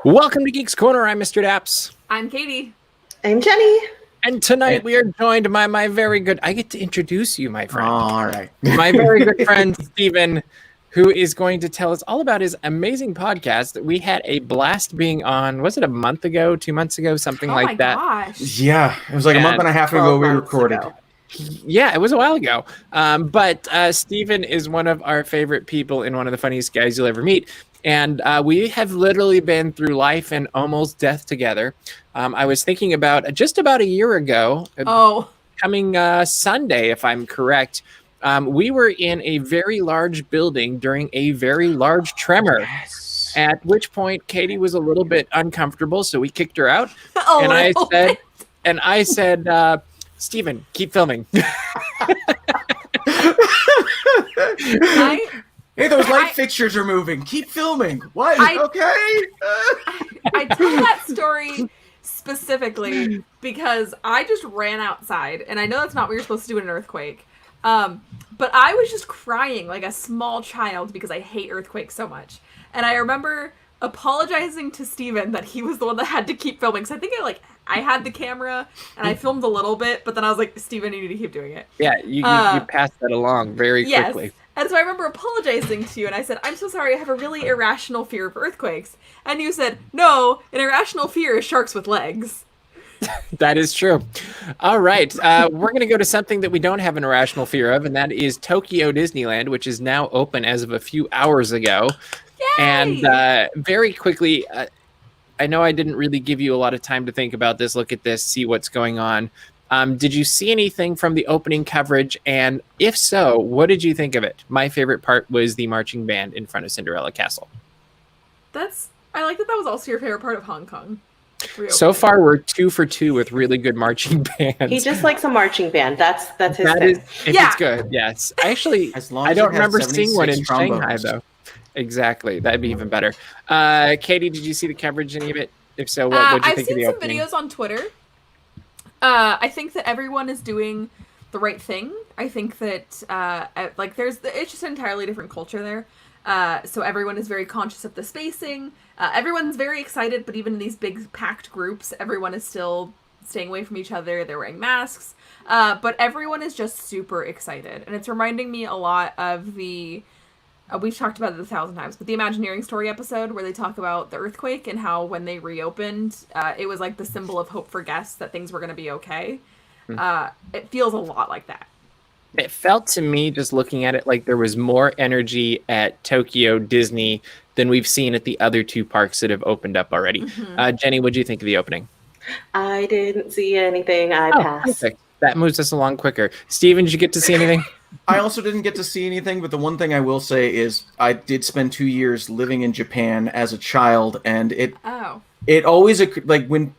Welcome to Geeks Corner. I'm Mr. Daps. I'm Katie. I'm Jenny. And tonight we are joined by my very good... I get to introduce you, my friend. All right. My very good friend, Steven, who is going to tell us all about his amazing podcast that we had a blast being on. Was it a month ago, 2 months ago, something like that? Oh my gosh. Yeah, it was like a month and a half ago we recorded. Yeah, it was a while ago. But Steven is one of our favorite people and one of the funniest guys you'll ever meet. And we have literally been through life and almost death together. I was thinking about just about a year ago, coming Sunday, if I'm correct, we were in a very large building during a very large tremor. Yes. At which point Katie was a little bit uncomfortable, so we kicked her out. And I said, Steven, keep filming. Hey, those light fixtures are moving. Keep filming. What? Okay. I tell that story specifically because I just ran outside, and I know that's not what you're supposed to do in an earthquake. But I was just crying like a small child because I hate earthquakes so much. And I remember apologizing to Steven that he was the one that had to keep filming. So I think I had the camera and I filmed a little bit, but then I was like, Steven, you need to keep doing it. Yeah, you passed that along very quickly. And so I remember apologizing to you, and I said, I'm so sorry, I have a really irrational fear of earthquakes. And you said, no, an irrational fear is sharks with legs. That is true. All right. We're going to go to something that we don't have an irrational fear of, and that is Tokyo Disneyland, which is now open as of a few hours ago. Yay! And very quickly, I know I didn't really give you a lot of time to think about this, look at this, see what's going on. Did you see anything from the opening coverage? And if so, what did you think of it? My favorite part was the marching band in front of Cinderella Castle. I like that was also your favorite part of Hong Kong. So far, we're 2 for 2 with really good marching bands. He just likes a marching band. That's his thing. It's good, yes. Actually, I don't remember seeing one in Shanghai, though. Exactly. That'd be even better. Katie, did you see the coverage, any of it? If so, what did you think of the opening? I've seen some videos on Twitter. I think that everyone is doing the right thing. I think that it's just an entirely different culture there. So everyone is very conscious of the spacing. Everyone's very excited, but even in these big packed groups, everyone is still staying away from each other. They're wearing masks. But everyone is just super excited. And it's reminding me a lot of we've talked about it 1,000 times, but the Imagineering Story episode where they talk about the earthquake and how when they reopened, it was like the symbol of hope for guests that things were going to be okay. It feels a lot like that. It felt to me, just looking at it, like there was more energy at Tokyo Disney than we've seen at the other 2 parks that have opened up already. Mm-hmm. Jenny, what do you think of the opening? I didn't see anything. I passed. Perfect. That moves us along quicker. Steven, did you get to see anything? I also didn't get to see anything, but the one thing I will say is I did spend 2 years living in Japan as a child, and it always, like, when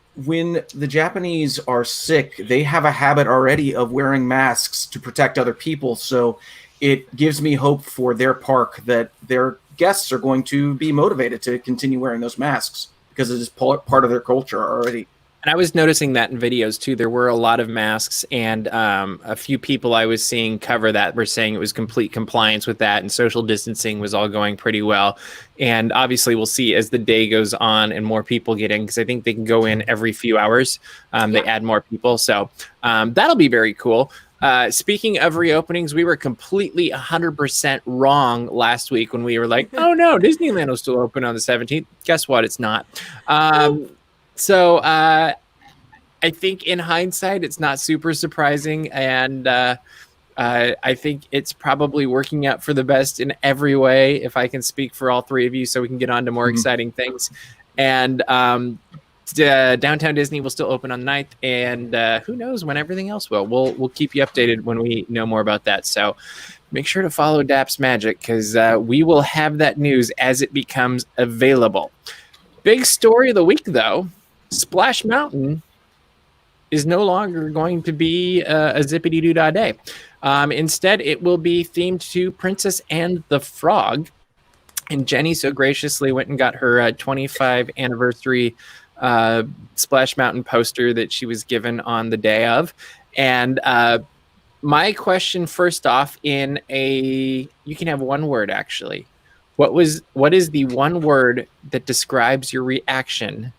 the Japanese are sick, they have a habit already of wearing masks to protect other people, so it gives me hope for their park that their guests are going to be motivated to continue wearing those masks because it is part of their culture already. And I was noticing that in videos too. There were a lot of masks, and a few people I was seeing cover that were saying it was complete compliance with that, and social distancing was all going pretty well. And obviously, we'll see as the day goes on and more people get in, because I think they can go in every few hours. They add more people, so that'll be very cool. Speaking of reopenings, we were completely 100% wrong last week when we were like, "Oh no, Disneyland will still open on the 17th." Guess what? It's not. So I think in hindsight, it's not super surprising. And I think it's probably working out for the best in every way, if I can speak for all 3 of you, so we can get on to more exciting things. And Downtown Disney will still open on the 9th. And who knows when everything else will. We'll keep you updated when we know more about that. So make sure to follow Daps Magic, because we will have that news as it becomes available. Big story of the week, though. Splash Mountain is no longer going to be a zippity-doo-dah day. Instead, it will be themed to Princess and the Frog. And Jenny so graciously went and got her 25th anniversary Splash Mountain poster that she was given on the day of. And my question, first off, you can have one word, actually. What is the one word that describes your reaction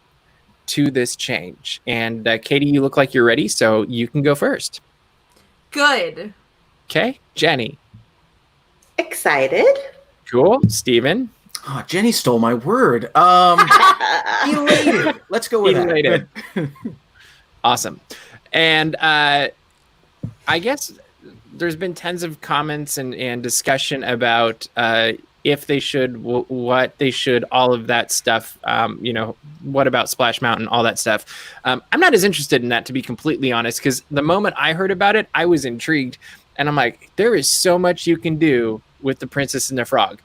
to this change? And Katie, you look like you're ready, so you can go first. Good. Okay, Jenny. Excited. Cool. Steven. Oh, Jenny stole my word. Elated. Let's go with Elated. That. Awesome. And I guess there's been tons of comments and discussion about if they should, what they should, all of that stuff. What about Splash Mountain, all that stuff. I'm not as interested in that, to be completely honest, because the moment I heard about it, I was intrigued. And I'm like, there is so much you can do with the Princess and the Frog.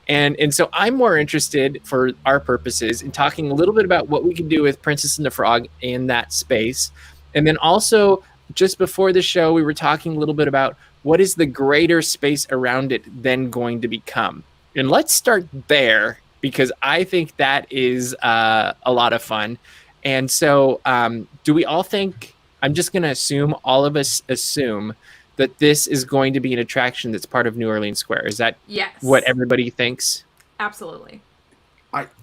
And so I'm more interested, for our purposes, in talking a little bit about what we can do with Princess and the Frog in that space. And then also, just before the show, we were talking a little bit about what is the greater space around it then going to become. And let's start there, because I think that is a lot of fun. And so do we all think, I'm just going to assume, all of us assume that this is going to be an attraction that's part of New Orleans Square. Is that what everybody thinks? Absolutely.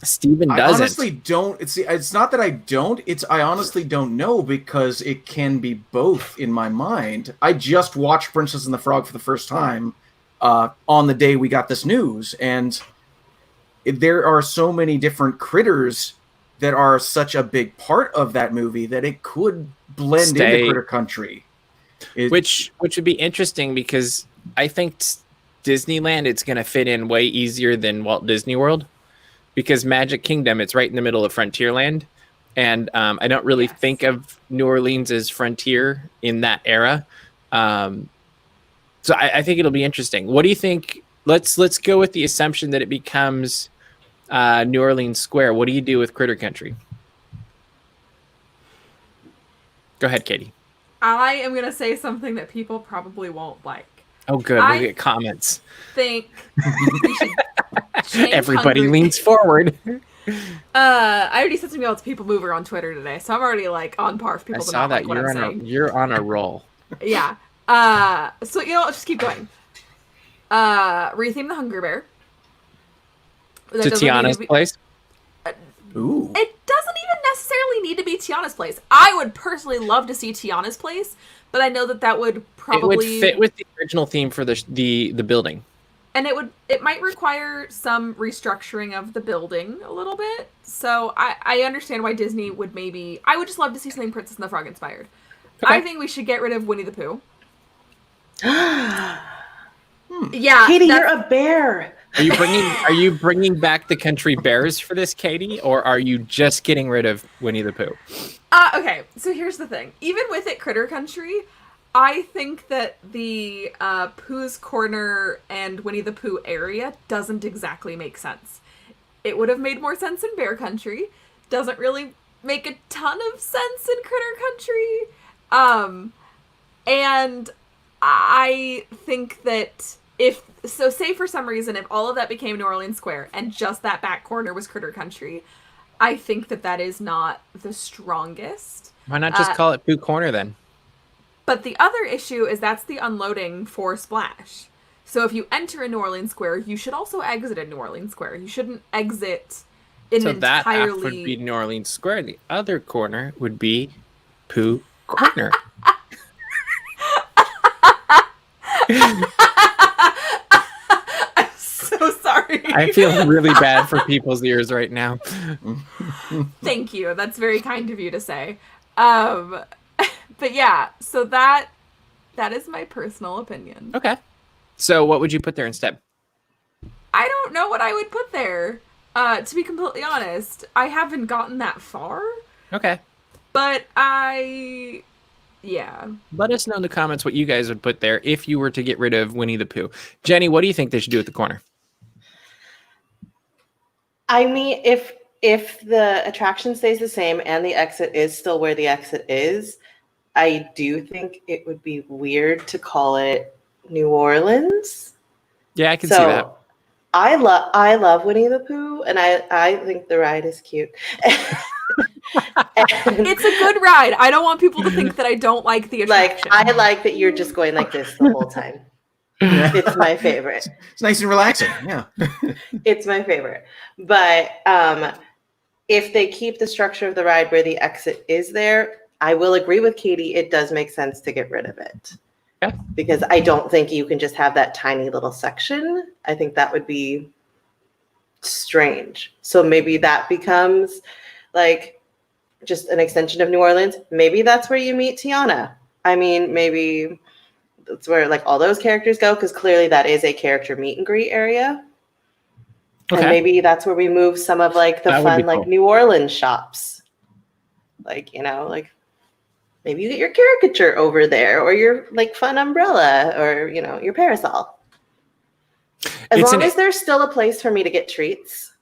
Steven doesn't. I honestly don't. It's not that I don't. I honestly don't know, because it can be both in my mind. I just watched Princess and the Frog for the first time on the day we got this news, and there are so many different critters that are such a big part of that movie that it could blend into Critter Country. Which would be interesting, because I think Disneyland, it's going to fit in way easier than Walt Disney World, because Magic Kingdom, it's right in the middle of Frontierland, and I don't really think of New Orleans as Frontier in that era. So I think it'll be interesting. What do you think? Let's go with the assumption that it becomes New Orleans Square. What do you do with Critter Country? Go ahead, Katie. I am going to say something that people probably won't like. Oh, good. We'll get comments. Think we should change Everybody Hungry. leans forward. I already said something about People Mover on Twitter today, so I'm already on par with people. I saw that. You're on a roll. Yeah. So let's just keep going. Retheme the Hungry Bear. To Tiana's place. Ooh. It doesn't even necessarily need to be Tiana's place. I would personally love to see Tiana's place, but I know that would probably... It would fit with the original theme for the building. And it might require some restructuring of the building a little bit. So I understand why Disney would maybe... I would just love to see something Princess and the Frog inspired. Okay. I think we should get rid of Winnie the Pooh. Yeah, Katie, you're a bear. Are you bringing back the country bears for this, Katie, or are you just getting rid of Winnie the Pooh? Okay, so here's the thing. Even with it Critter Country, I think that the Pooh's Corner and Winnie the Pooh area doesn't exactly make sense. It would have made more sense in Bear Country. Doesn't really make a ton of sense in Critter Country. And I think that say for some reason, if all of that became New Orleans Square and just that back corner was Critter Country, I think that is not the strongest. Why not just call it Pooh Corner then? But the other issue is that's the unloading for Splash. So if you enter in New Orleans Square, you should also exit in New Orleans Square. You shouldn't exit in so an entirely... So that half would be New Orleans Square. The other corner would be Pooh Corner. I'm so sorry. I feel really bad for people's ears right now. Thank you. That's very kind of you to say. But yeah, so that is my personal opinion. Okay. So what would you put there instead? I don't know what I would put there. To be completely honest, I haven't gotten that far. Okay. But yeah. Let us know in the comments what you guys would put there if you were to get rid of Winnie the Pooh. Jenny, what do you think they should do at the corner? I mean, if the attraction stays the same and the exit is still where the exit is, I do think it would be weird to call it New Orleans. Yeah, I can see that. I love Winnie the Pooh, and I think the ride is cute. It's a good ride. I don't want people to think that I don't like the attraction. I like that you're just going like this the whole time. It's my favorite. It's nice and relaxing. Yeah. It's my favorite. But if they keep the structure of the ride where the exit is there, I will agree with Katie. It does make sense to get rid of it. Yeah. Because I don't think you can just have that tiny little section. I think that would be strange. So maybe that becomes like just an extension of New Orleans. Maybe that's where you meet Tiana. I mean, maybe that's where like all those characters go, because clearly that is a character meet and greet area. Okay. And maybe that's where we move some of like the fun like New Orleans shops. Like, you know, like maybe you get your caricature over there, or your like fun umbrella, or, you know, your parasol. As long as there's still a place for me to get treats,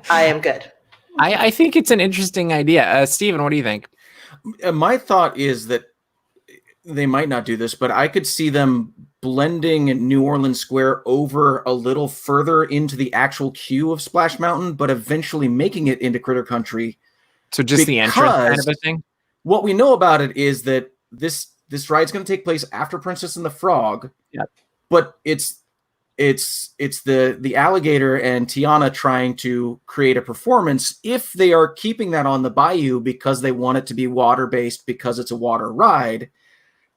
I am good. I think it's an interesting idea. Steven, what do you think? My thought is that they might not do this, but I could see them blending New Orleans Square over a little further into the actual queue of Splash Mountain, but eventually making it into Critter Country. So just the entrance kind of a thing? What we know about it is that this ride's going to take place after Princess and the Frog. Yep. But it's the alligator and Tiana trying to create a performance. If they are keeping that on the bayou because they want it to be water-based because it's a water ride,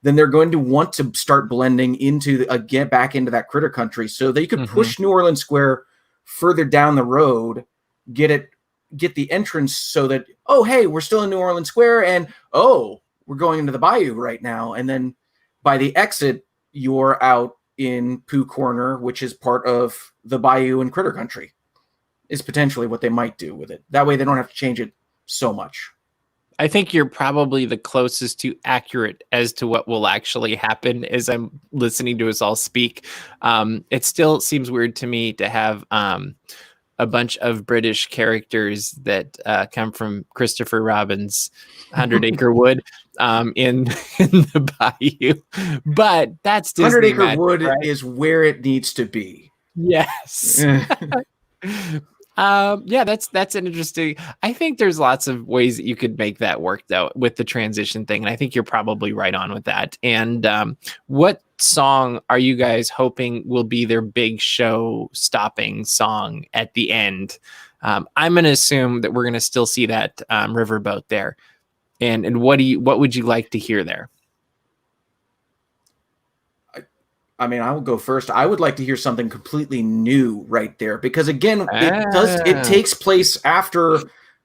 then they're going to want to start blending into get back into that Critter Country. So they could push New Orleans Square further down the road, get the entrance so that, oh, hey, we're still in New Orleans Square, and oh, we're going into the bayou right now. And then by the exit, you're out in Pooh Corner, which is part of the bayou and Critter Country, is potentially what they might do with it. That way they don't have to change it so much. I think you're probably the closest to accurate as to what will actually happen as I'm listening to us all speak. It still seems weird to me to have a bunch of British characters that come from Christopher Robin's 100 Acre Wood in the bayou. But that's Disney 100 Acre magic, Wood right? is where it needs to be. Yes. Yeah, that's an interesting. I think there's lots of ways that you could make that work though with the transition thing, and I think you're probably right on with that. And what song are you guys hoping will be their big show stopping song at the end? I'm going to assume that we're going to still see that riverboat there. And what would you like to hear there? I mean, I will go first. I would like to hear something completely new right there, because again, it takes place after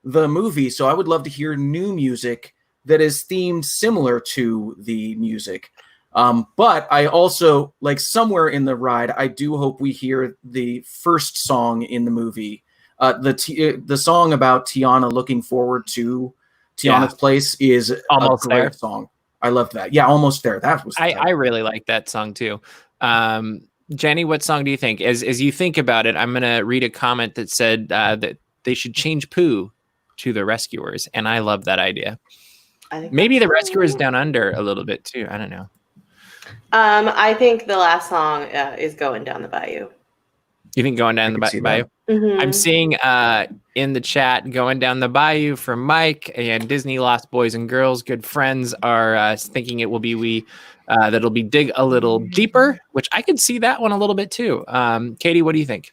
the movie. So I would love to hear new music that is themed similar to the music. But I also, like, somewhere in the ride, I do hope we hear the first song in the movie. The song about Tiana looking forward to Tiana's place is almost a great there. Song. I love that. Yeah, Almost There. That was. I really like that song too. Jenny, what song do you think? As you think about it, I'm going to read a comment that said that they should change Pooh to the Rescuers, and I love that idea. Maybe the Rescuers Down Under a little bit too. I don't know. I think the last song is Going Down the Bayou. You think Going Down the Bayou? Mm-hmm. I'm seeing in the chat Going Down the Bayou from Mike, and Disney Lost Boys and Girls, good friends, are thinking it will be that'll be Dig a Little Deeper, which I could see that one a little bit too. Katie, what do you think?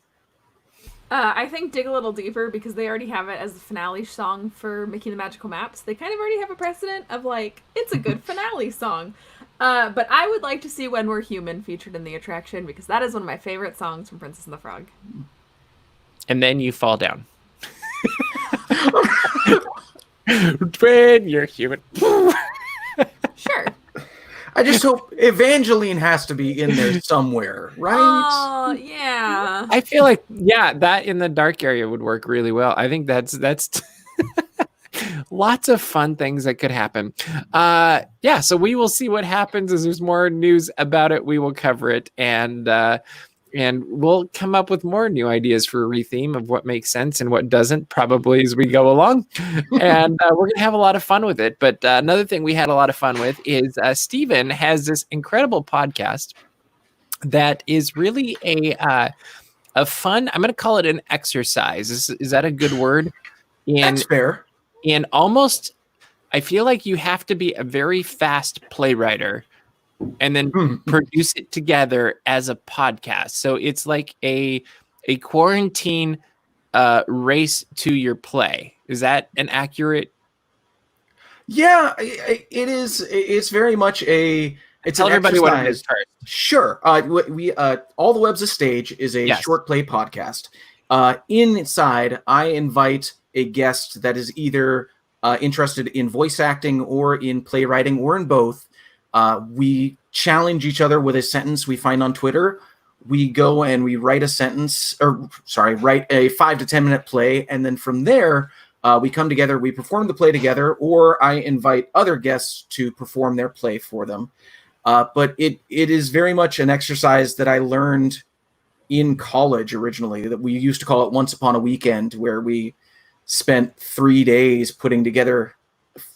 I think Dig a Little Deeper, because they already have it as the finale song for Mickey and the Magical Maps. They kind of already have a precedent of like, it's a good finale song. But I would like to see When We're Human featured in the attraction, because that is one of my favorite songs from Princess and the Frog. And then you fall down. When you're human. Sure. I just hope Evangeline has to be in there somewhere, right? Oh, yeah. I feel like, yeah, that in the dark area would work really well. I think that's lots of fun things that could happen. Yeah, so we will see what happens as there's more news about it. We will cover it, and we'll come up with more new ideas for a retheme of what makes sense and what doesn't, probably as we go along. And we're going to have a lot of fun with it. But another thing we had a lot of fun with is Steven has this incredible podcast that is really a fun, I'm going to call it an exercise. Is that a good word? That's fair. And almost, I feel like you have to be a very fast playwriter and then produce it together as a podcast. So it's like a quarantine race to your play. Is that an accurate? Yeah, it is. It's very much a. It's Tell an everybody exercise. what it is first. Sure. We All the Web's a Stage is a short play podcast. Inside, I invite a guest that is either interested in voice acting or in playwriting or in both. We challenge each other with a sentence we find on Twitter. We go and we write a write a 5 to 10 minute play, and then from there. We come together, we perform the play together, or I invite other guests to perform their play for them. But it is very much an exercise that I learned in college originally, that we used to call it Once Upon a Weekend, where we spent 3 days putting together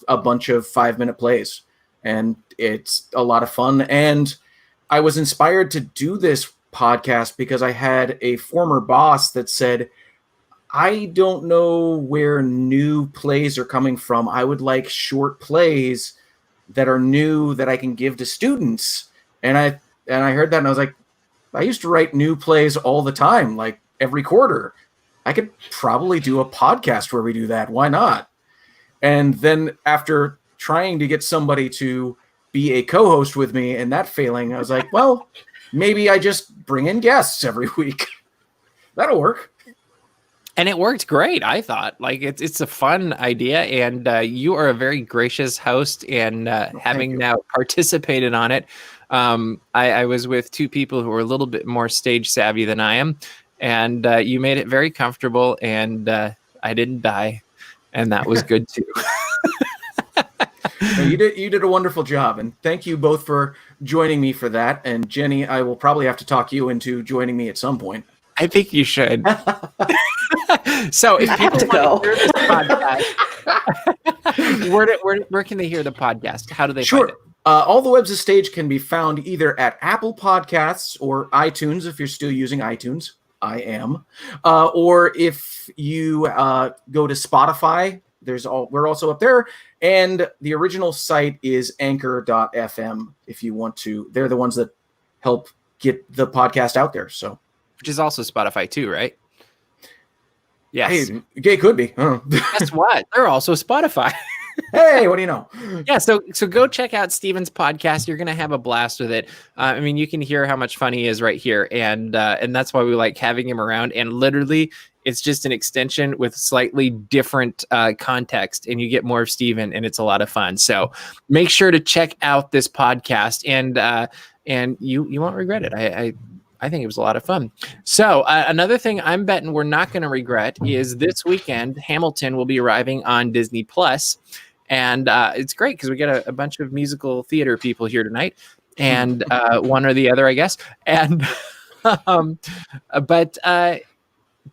a bunch of 5-minute plays. And it's a lot of fun. And I was inspired to do this podcast because I had a former boss that said, I don't know where new plays are coming from. I would like short plays that are new that I can give to students. And I heard that and I was like, I used to write new plays all the time, like every quarter. I could probably do a podcast where we do that. Why not? And then after trying to get somebody to be a co-host with me and that failing, I was like, well, maybe I just bring in guests every week. That'll work. And it worked great, I thought. Like it's a fun idea, and you are a very gracious host. And having now participated on it, I was with two people who were a little bit more stage savvy than I am, and you made it very comfortable. And I didn't die, and that was good too. No, you did a wonderful job, and thank you both for joining me for that. And Jenny, I will probably have to talk you into joining me at some point. I think you should. So if people want to hear this podcast, where can they hear the podcast? How do they find it? All the Web's a Stage can be found either at Apple Podcasts or iTunes if you're still using iTunes. I am. Or if you go to Spotify, we're also up there. And the original site is anchor.fm if you want to. They're the ones that help get the podcast out there. So, which is also Spotify too, right? Yes. Hey, it could be. Guess what? They're also Spotify. Hey, what do you know? Yeah, so go check out Steven's podcast. You're gonna have a blast with it. I mean, you can hear how much fun he is right here, and that's why we like having him around. And literally, it's just an extension with slightly different context, and you get more of Steven, and it's a lot of fun. So make sure to check out this podcast, and you won't regret it. I think it was a lot of fun. So another thing I'm betting we're not going to regret is this weekend, Hamilton will be arriving on Disney Plus. And it's great because we get a bunch of musical theater people here tonight, and one or the other, I guess. And but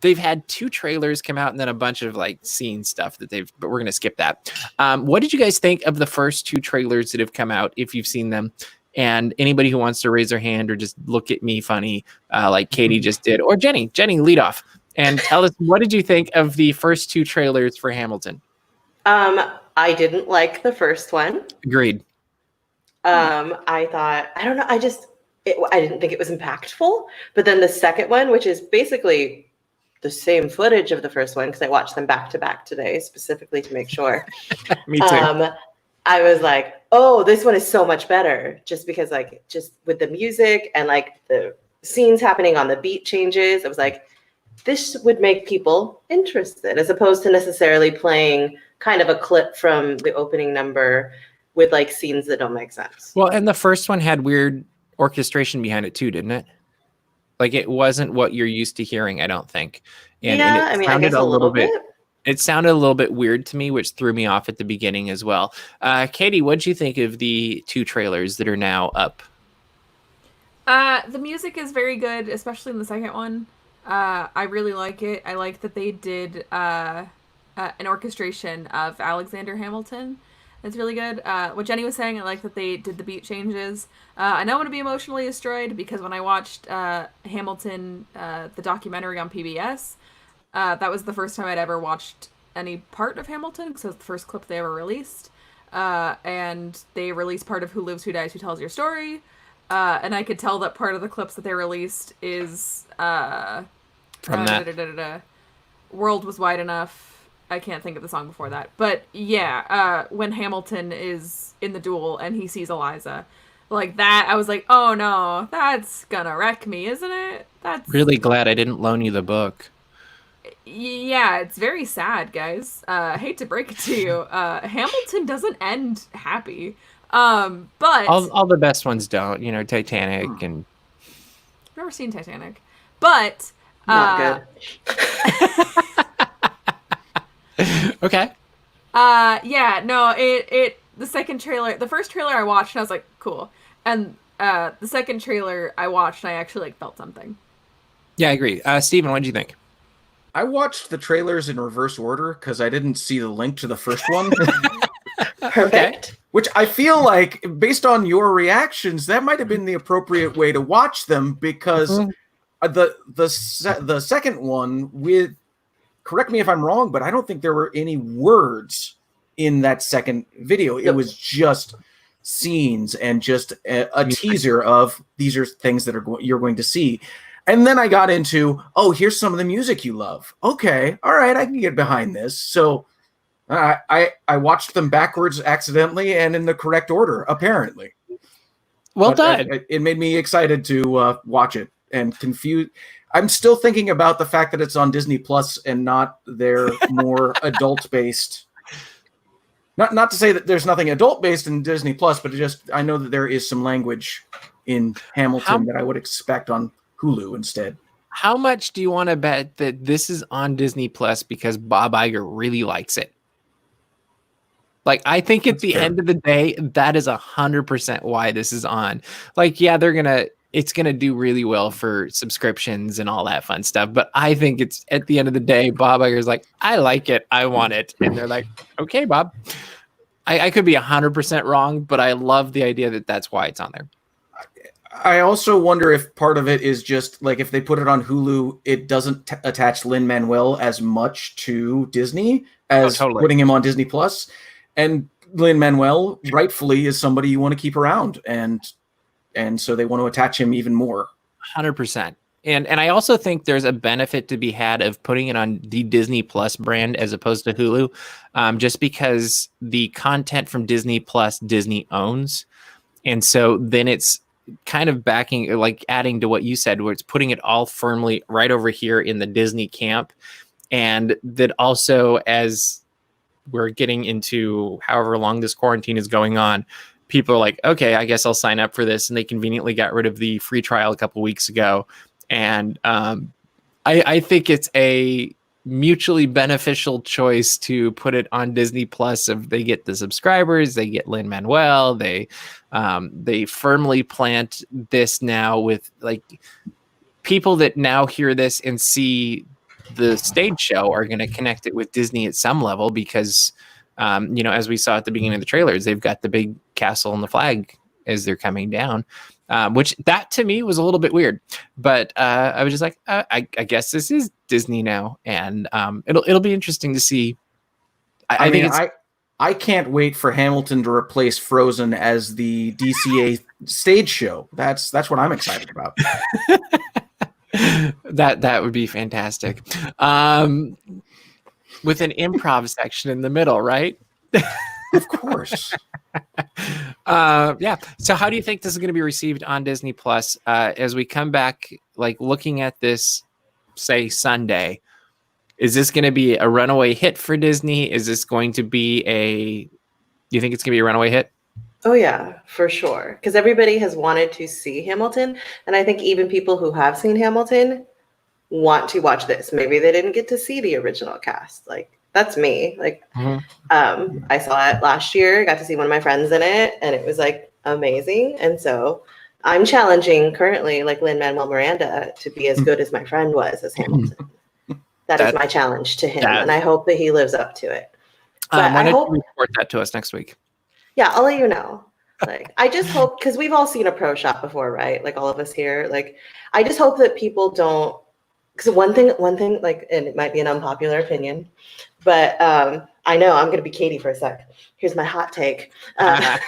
they've had 2 trailers come out and then a bunch of like scene stuff but we're going to skip that. What did you guys think of the first 2 trailers that have come out, if you've seen them? And anybody who wants to raise their hand or just look at me funny, like Katie just did, or Jenny, lead off and tell us, what did you think of the first 2 trailers for Hamilton? I didn't like the first one. Agreed. I thought, I don't know, I didn't think it was impactful. But then the second one, which is basically the same footage of the first one, because I watched them back to back today, specifically to make sure. Me too. I was like, oh, this one is so much better, just because just with the music and like the scenes happening on the beat changes. I was like, this would make people interested, as opposed to necessarily playing kind of a clip from the opening number with like scenes that don't make sense. Well, and the first one had weird orchestration behind it too, didn't it? Like it wasn't what you're used to hearing, I don't think. And it I guess a little bit. It sounded a little bit weird to me, which threw me off at the beginning as well. Katie, what'd you think of the 2 trailers that are now up? The music is very good, especially in the second one. I really like it. I like that they did an orchestration of Alexander Hamilton. It's really good. What Jenny was saying, I like that they did the beat changes. I know I'm going to be emotionally destroyed because when I watched Hamilton, the documentary on PBS, that was the first time I'd ever watched any part of Hamilton, because it was the first clip they ever released. and they released part of Who Lives, Who Dies, Who Tells Your Story. And I could tell that part of the clips that they released is from that. World Was Wide Enough. I can't think of the song before that. But yeah, when Hamilton is in the duel and he sees Eliza. Like that, I was like, oh no, that's gonna wreck me, isn't it? That's really glad I didn't loan you the book. Yeah, it's very sad, guys. I hate to break it to you. Hamilton doesn't end happy. But all the best ones don't, Titanic and I've never seen Titanic. But not good. Okay. Yeah, no, the first trailer I watched and I was like, cool. And the second trailer I watched and I actually felt something. Yeah, I agree. Steven, what did you think? I watched the trailers in reverse order because I didn't see the link to the first one. Perfect. Which I feel like, based on your reactions, that might have been the appropriate way to watch them, because the second one with, correct me if I'm wrong, but I don't think there were any words in that second video. It was just scenes and just a teaser of these are things that you're going to see. And then I got into, here's some of the music you love. Okay, all right, I can get behind this. So I watched them backwards accidentally and in the correct order, apparently. Well done. It made me excited to watch it and confused. I'm still thinking about the fact that it's on Disney Plus and not their more adult-based. Not to say that there's nothing adult-based in Disney Plus, but I know that there is some language in Hamilton that I would expect on Hulu instead. How much do you want to bet that this is on Disney Plus because Bob Iger really likes it? I think at the end of the day, that is 100% why this is on. Yeah, it's gonna do really well for subscriptions and all that fun stuff. But I think it's, at the end of the day, Bob Iger's like, I like it, I want it, and they're like, okay, Bob. I could be 100% wrong, but I love the idea that that's why it's on there. I also wonder if part of it is just if they put it on Hulu, it doesn't attach Lin-Manuel as much to Disney as putting him on Disney Plus. And Lin-Manuel rightfully is somebody you want to keep around, and so they want to attach him even more. 100%. And I also think there's a benefit to be had of putting it on the Disney Plus brand as opposed to Hulu, just because the content from Disney Plus Disney owns, and so then it's kind of backing, adding to what you said, where it's putting it all firmly right over here in the Disney camp, and that also, as we're getting into however long this quarantine is going on, people are like, okay, I guess I'll sign up for this. And they conveniently got rid of the free trial a couple weeks ago. And I think it's a mutually beneficial choice to put it on Disney Plus. If they get the subscribers, they get Lin-Manuel, they firmly plant this now with people that now hear this and see the stage show are going to connect it with Disney at some level, because as we saw at the beginning of the trailers, they've got the big castle and the flag as they're coming down, which that to me was a little bit weird, but I was just like, I guess this is Disney now, and it'll be interesting to see. I can't wait for Hamilton to replace Frozen as the DCA stage show. That's what I'm excited about. That would be fantastic. With an improv section in the middle, right? Of course. Yeah. So how do you think this is going to be received on Disney Plus as we come back, looking at this, say, Sunday? Is this going to be a runaway hit for Disney? Is this going to be you think it's going to be a runaway hit? Oh, yeah, for sure. Because everybody has wanted to see Hamilton. And I think even people who have seen Hamilton want to watch this. Maybe they didn't get to see the original cast. That's me. I saw it last year, got to see one of my friends in it, and it was amazing. And so I'm challenging currently Lin-Manuel Miranda to be as good as my friend was as Hamilton. That is my challenge to him. And I hope that he lives up to it. But why don't you report that to us next week? Yeah, I'll let you know. I just hope, because we've all seen a pro shop before, right? All of us here. I just hope that people don't, because one thing, and it might be an unpopular opinion, but I know, I'm going to be Katie for a sec. Here's my hot take. I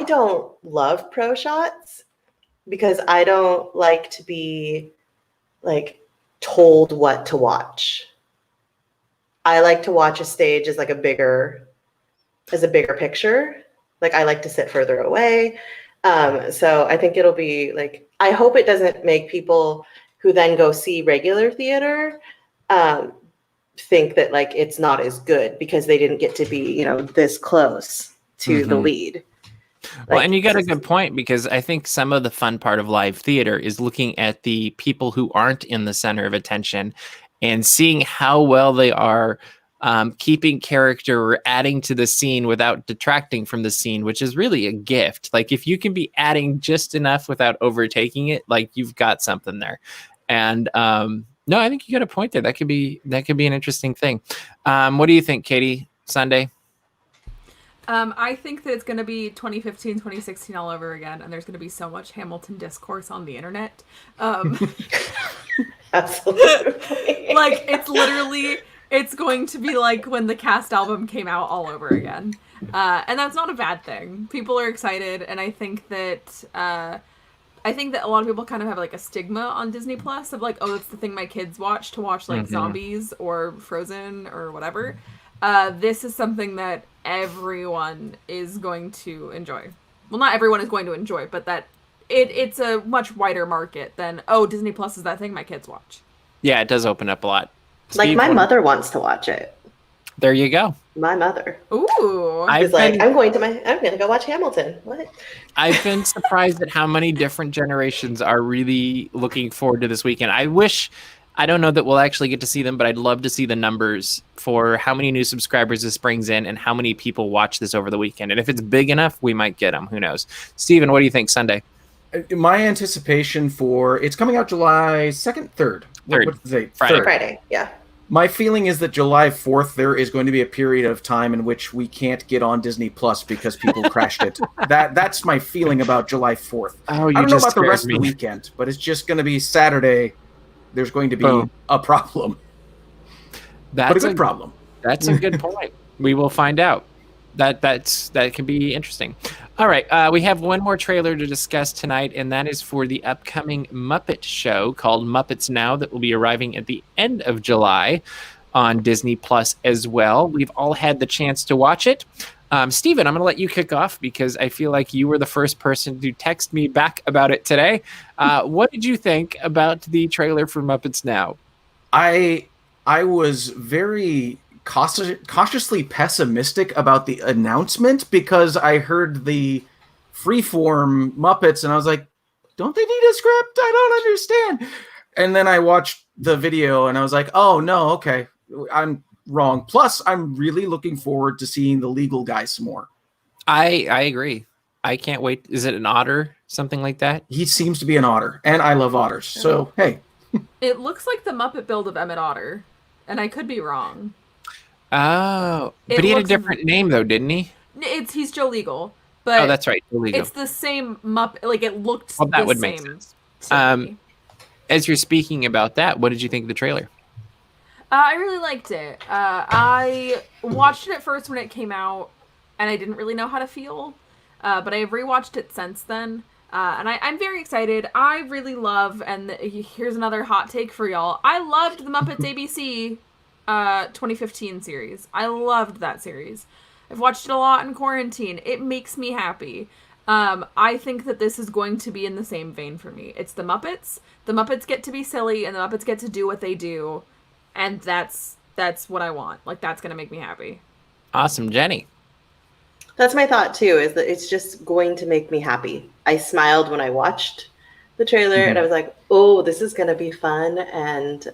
don't love pro shots because I don't like to be like told what to watch. I like to watch a stage as like a bigger picture. Like I like to sit further away. So I think it'll be like, I hope it doesn't make people who then go see regular theater think that like it's not as good because they didn't get to be, you know, this close to the lead. Well, and you got a good point, because I think some of the fun part of live theater is looking at the people who aren't in the center of attention and seeing how well they are keeping character or adding to the scene without detracting from the scene, which is really a gift. Like if you can be adding just enough without overtaking it, like you've got something there. And no, I think you got a point there. That could be an interesting thing. What do you think, Katie? Sunday? I think that it's going to be 2015, 2016 all over again, and there's going to be so much Hamilton discourse on the internet. Absolutely. Like, it's going to be like when the Cast album came out all over again. And that's not a bad thing. People are excited, and I think that a lot of people kind of have like a stigma on Disney Plus of like, oh, it's the thing my kids watch like Zombies or Frozen or whatever. This is something that everyone is going to enjoy. Well, not everyone is going to enjoy, but that it's a much wider market than, oh, Disney Plus is that thing my kids watch. Yeah, it does open up a lot. Like Steve, my mother wants to watch it. There you go. My mother. Ooh. I'm going to go watch Hamilton. What? I've been surprised at how many different generations are really looking forward to this weekend. I don't know that we'll actually get to see them, but I'd love to see the numbers for how many new subscribers this brings in and how many people watch this over the weekend. And if it's big enough, we might get them. Who knows? Steven, what do you think Sunday? My anticipation it's coming out July 2nd, 3rd. What's the date? Friday, yeah. My feeling is that July 4th, there is going to be a period of time in which we can't get on Disney Plus because people crashed it. That's my feeling about July 4th. Oh, I don't know about the rest of the weekend, but it's just going to be Saturday. There's going to be a problem. But a good problem. That's a good point. We will find out. That can be interesting. All right, we have one more trailer to discuss tonight, and that is for the upcoming Muppet show called Muppets Now that will be arriving at the end of July on Disney Plus as well. We've all had the chance to watch it. Steven, I'm going to let you kick off because I feel like you were the first person to text me back about it today. What did you think about the trailer for Muppets Now? I was very cautiously pessimistic about the announcement because I heard the freeform Muppets and I was like, don't they need a script? I don't understand. And then I watched the video and I was like, oh no, okay, I'm wrong. Plus, I'm really looking forward to seeing the legal guy some more. I agree. I can't wait. Is it an otter? Something like that? He seems to be an otter, and I love otters. So, hey. It looks like the Muppet build of Emmett Otter, and I could be wrong. Oh, but he had a different name though, didn't he? He's Joe Legal, but that's right, Joe Legal. It's the same Muppet. Like it looked. Well, that the would same make sense. As you're speaking about that, what did you think of the trailer? I really liked it. I watched it at first when it came out, and I didn't really know how to feel. But I've rewatched it since then, and I'm very excited. I really love, and here's another hot take for y'all. I loved the Muppets ABC 2015 series. I loved that series. I've watched it a lot in quarantine. It makes me happy. I think that this is going to be in the same vein for me. It's the Muppets. The Muppets get to be silly, and the Muppets get to do what they do, and that's what I want. Like, that's going to make me happy. Awesome. Jenny? That's my thought, too, is that it's just going to make me happy. I smiled when I watched the trailer, and I was like, oh, this is going to be fun, and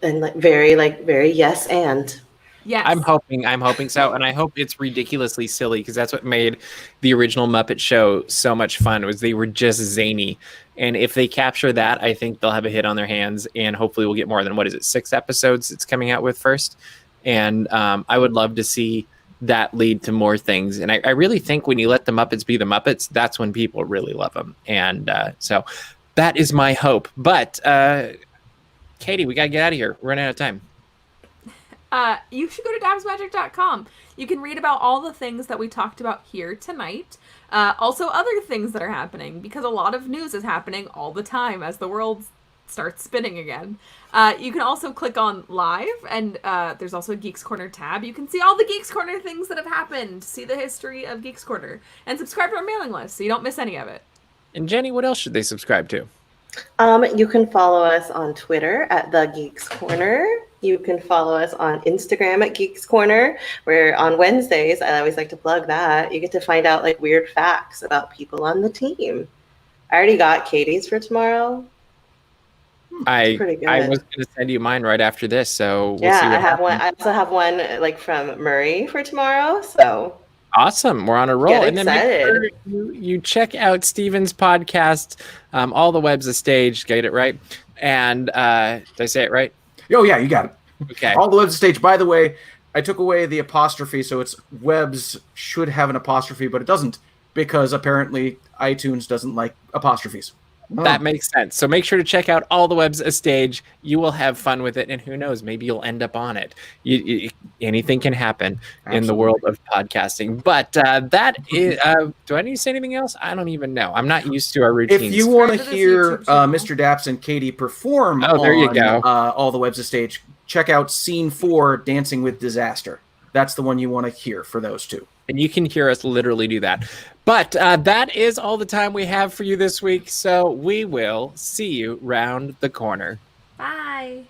very yes and. Yes. I'm hoping so, and I hope it's ridiculously silly because that's what made the original Muppet Show so much fun. Was they were just zany, and if they capture that, I think they'll have a hit on their hands, and hopefully we'll get more than 6 episodes it's coming out with first, and I would love to see that lead to more things. And I really think when you let the Muppets be the Muppets, that's when people really love them, and so that is my hope. But Katie, we gotta get out of here. We're running out of time. you should go to dabsmagic.com. You can read about all the things that we talked about here tonight. Also other things that are happening, because a lot of news is happening all the time as the world starts spinning again. You can also click on live, and there's also a Geeks Corner tab. You can see all the Geeks Corner things that have happened, see the history of Geeks Corner, and subscribe to our mailing list so you don't miss any of it. And Jenny, what else should they subscribe to? You can follow us on Twitter at The Geeks Corner. You can follow us on Instagram at Geeks Corner, where on Wednesdays, I always like to plug that, you get to find out like weird facts about people on the team. I already got Katie's for tomorrow. I was going to send you mine right after this, so we'll yeah, see what I have happens. one. I also have one like from Murray for tomorrow. So awesome, we're on a roll. Get and then make sure you check out Steven's podcast, All the Web's a Stage. Get it right? And did I say it right? Oh yeah, you got it. Okay. All the Web's a Stage. By the way, I took away the apostrophe, so it's Webs should have an apostrophe, but it doesn't, because apparently iTunes doesn't like apostrophes. That makes sense. So make sure to check out All the Web's a Stage. You will have fun with it, and who knows, maybe you'll end up on it. Anything can happen in the world of podcasting. But that is. Do I need to say anything else? I don't even know. I'm not used to our routines. If you want to hear Mr. Daps and Katie perform there you go. All the Web's a Stage, check out Scene 4, Dancing with Disaster. That's the one you want to hear for those two. And you can hear us literally do that. But that is all the time we have for you this week. So we will see you round the corner. Bye.